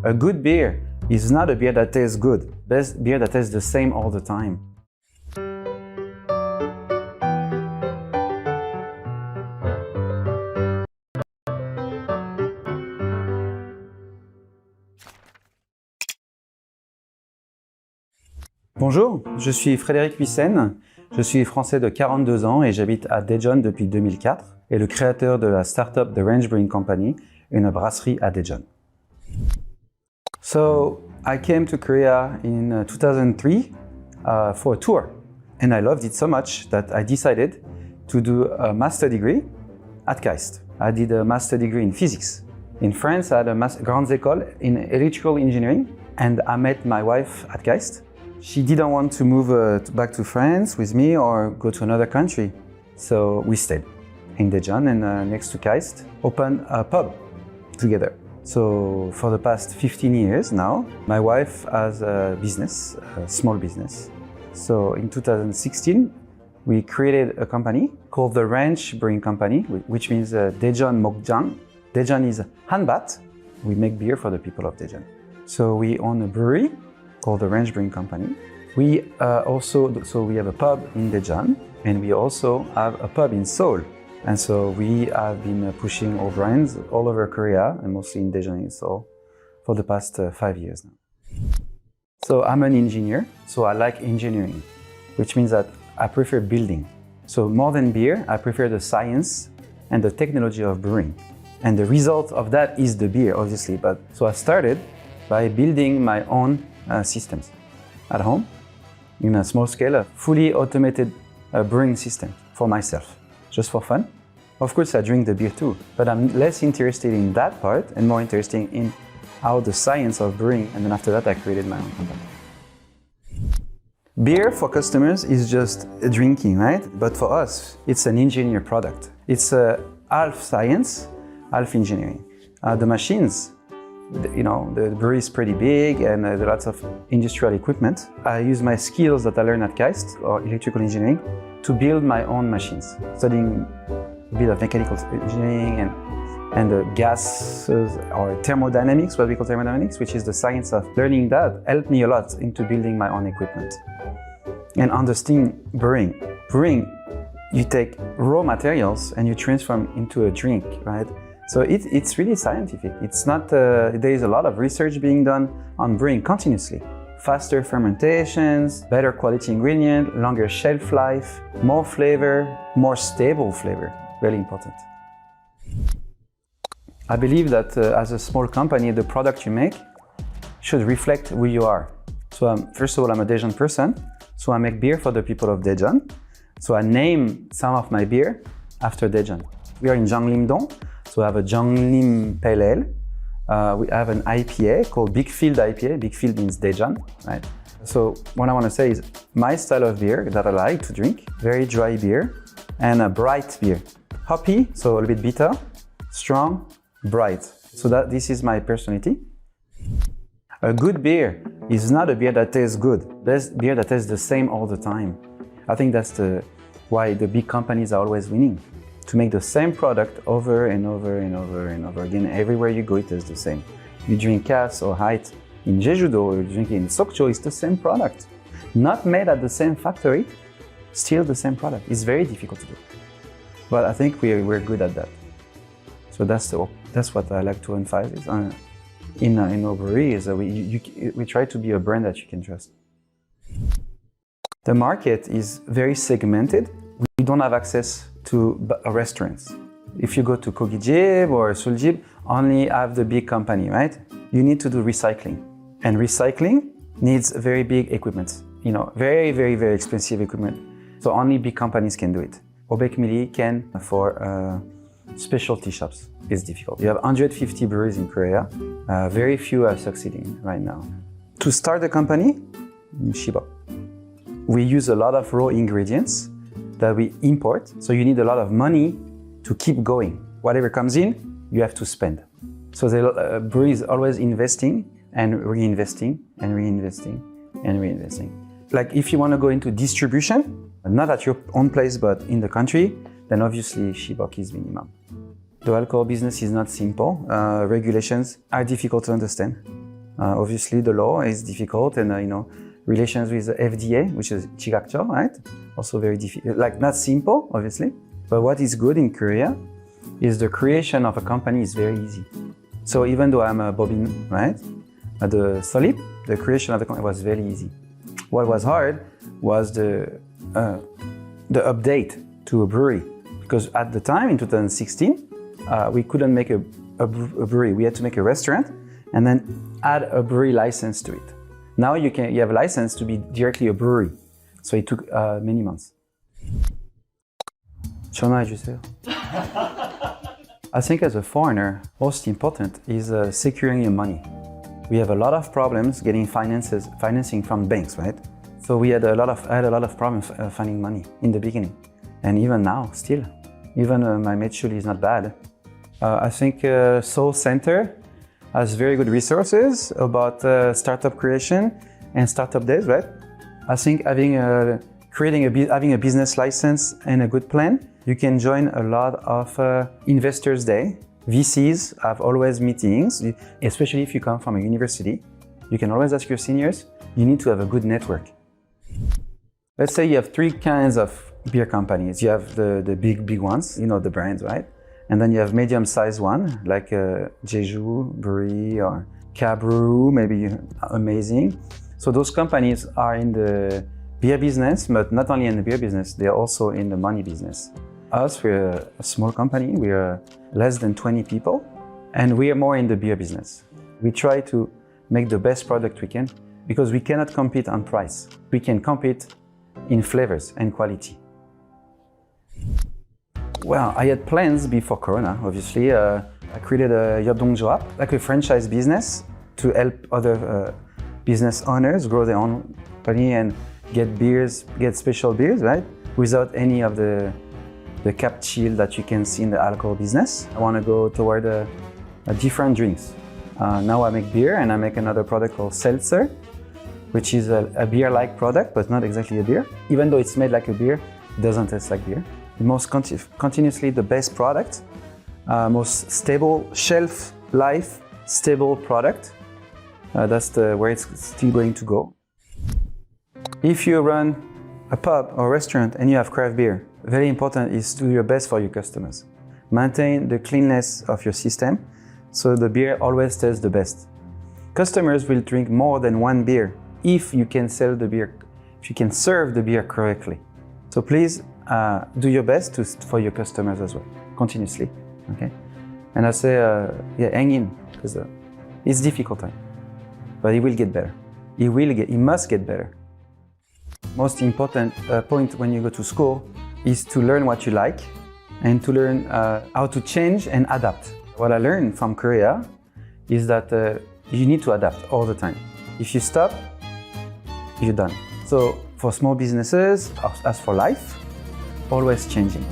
A good beer is not a beer that tastes good. Best beer that tastes the same all the time. Bonjour, je suis Frédéric Huyssen, je suis français de 42 ans et j'habite à Daejeon depuis 2004 et le créateur de la startup The Range Brewing Company, une brasserie à Daejeon. So I came to Korea in 2003 for a tour and I loved it so much that I decided to do a master degree at KAIST. I did a master degree in physics. In France, I had a Grandes Écoles in electrical engineering and I met my wife at KAIST. She didn't want to move back to France with me or go to another country. So we stayed in Daejeon and next to KAIST, opened a pub together. So for the past 15 years now, my wife has a business, a small business. So in 2016, we created a company called the Range Brewing Company, which means Daejeon Mokjang. Daejeon is Hanbat. We make beer for the people of Daejeon. So we own a brewery called the Range Brewing Company. We we have a pub in Daejeon and we also have a pub in Seoul. And so we have been pushing our brands all over Korea and mostly in Daejeon and Seoul for the past 5 years now. So I'm an engineer, so I like engineering, which means that I prefer building. So more than beer, I prefer the science and the technology of brewing. And the result of that is the beer, obviously. So I started by building my own systems at home in a small scale, a fully automated brewing system for myself, just for fun. Of course, I drink the beer too, but I'm less interested in that part and more interested in how the science of brewing, and then after that, I created my own company. Beer for customers is just drinking, right? But for us, it's an engineered product. It's half science, half engineering. The machines, the brewery is pretty big and there are lots of industrial equipment. I use my skills that I learned at KAIST, or electrical engineering, to build my own machines, studying a bit of mechanical engineering and the gases or thermodynamics, what we call thermodynamics, which is the science of learning that, helped me a lot into building my own equipment. And understanding brewing. Brewing, you take raw materials and you transform into a drink, right? So it's really scientific. It's not, there is a lot of research being done on brewing continuously. Faster fermentations, better quality ingredient, longer shelf life, more flavor, more stable flavor, really important. I believe that as a small company, the product you make should reflect who you are. So first of all, I'm a Daejeon person, so I make beer for the people of Daejeon. So I name some of my beer after Daejeon. We are in Jeonglim-dong. So I have a Jeonglim Pale Ale. We have an IPA called Big Field IPA. Big Field means Daejeon, right? So what I want to say is my style of beer that I like to drink, very dry beer and a bright beer. Hoppy, so a little bit bitter, strong, bright. So this is my personality. A good beer is not a beer that tastes good. Best beer that tastes the same all the time. I think that's why the big companies are always winning. To make the same product over and over and over and over again. Everywhere you go, it is the same. You drink Cass or Haight in Jeju-do, or you drink in Sokcho, it's the same product. Not made at the same factory, still the same product. It's very difficult to do. But I think we're good at that. So that's what I like to emphasize in our brewery, is that we try to be a brand that you can trust. The market is very segmented. We don't have access to restaurants. If you go to Kogijib or Suljib, only have the big company, right? You need to do recycling. And recycling needs very big equipment. Very, very, very expensive equipment. So only big companies can do it. Obek Mili can for specialty shops. It's difficult. You have 150 breweries in Korea. Very few are succeeding right now. To start a company, Shibok. We use a lot of raw ingredients that we import, so you need a lot of money to keep going. Whatever comes in, you have to spend. So the brewery is always investing and reinvesting and reinvesting and reinvesting. Like if you want to go into distribution, not at your own place but in the country, then obviously Shibok is minimum. The alcohol business is not simple. Regulations are difficult to understand. Obviously, the law is difficult, and relations with the FDA, which is Chigakcho, right? Also very difficult, like not simple, obviously. But what is good in Korea is the creation of a company is very easy. So even though I'm a Bobin, right? At the Solip, the creation of the company was very easy. What was hard was the update to a brewery, because at the time in 2016, we couldn't make a brewery. We had to make a restaurant and then add a brewery license to it. Now you have a license to be directly a brewery. So it took many months. 전화해 주세요. I think as a foreigner, most important is securing your money. We have a lot of problems getting financing from banks, right? So I had a lot of problems finding money in the beginning, and even now, still. Even my Metsuri is not bad. I think Seoul Center has very good resources about startup creation and startup days, right? I think having a business license and a good plan, you can join a lot of Investors Day. VCs have always meetings, especially if you come from a university. You can always ask your seniors. You need to have a good network. Let's say you have three kinds of beer companies. You have the big ones, the brands, right? And then you have medium-sized one, like Jeju Brewery or Cabrew, maybe amazing. So those companies are in the beer business, but not only in the beer business, they're also in the money business. Us, we're a small company. We are less than 20 people, and we are more in the beer business. We try to make the best product we can, because we cannot compete on price. We can compete in flavors and quality. Well, I had plans before Corona, obviously. I created a Yeobdongjo app, like a franchise business, to help other business owners grow their own company and get special beers, right? Without any of the cap chill that you can see in the alcohol business. I want to go toward different drinks. Now I make beer, and I make another product called Seltzer, which is a beer-like product, but not exactly a beer. Even though it's made like a beer, it doesn't taste like beer. The most continuously the best product, most stable shelf life, stable product. That's where it's still going to go. If you run a pub or restaurant and you have craft beer, very important is to do your best for your customers. Maintain the cleanness of your system, so the beer always tastes the best. Customers will drink more than one beer if you can sell the beer, if you can serve the beer correctly. So please do your best for your customers as well, continuously. Okay, and I say, hang in, because it's difficult time, but it will get better. It must get better. Most important point when you go to school is to learn what you like and to learn how to change and adapt. What I learned from Korea is that you need to adapt all the time. If you stop, you're done. So for small businesses, as for life, always changing.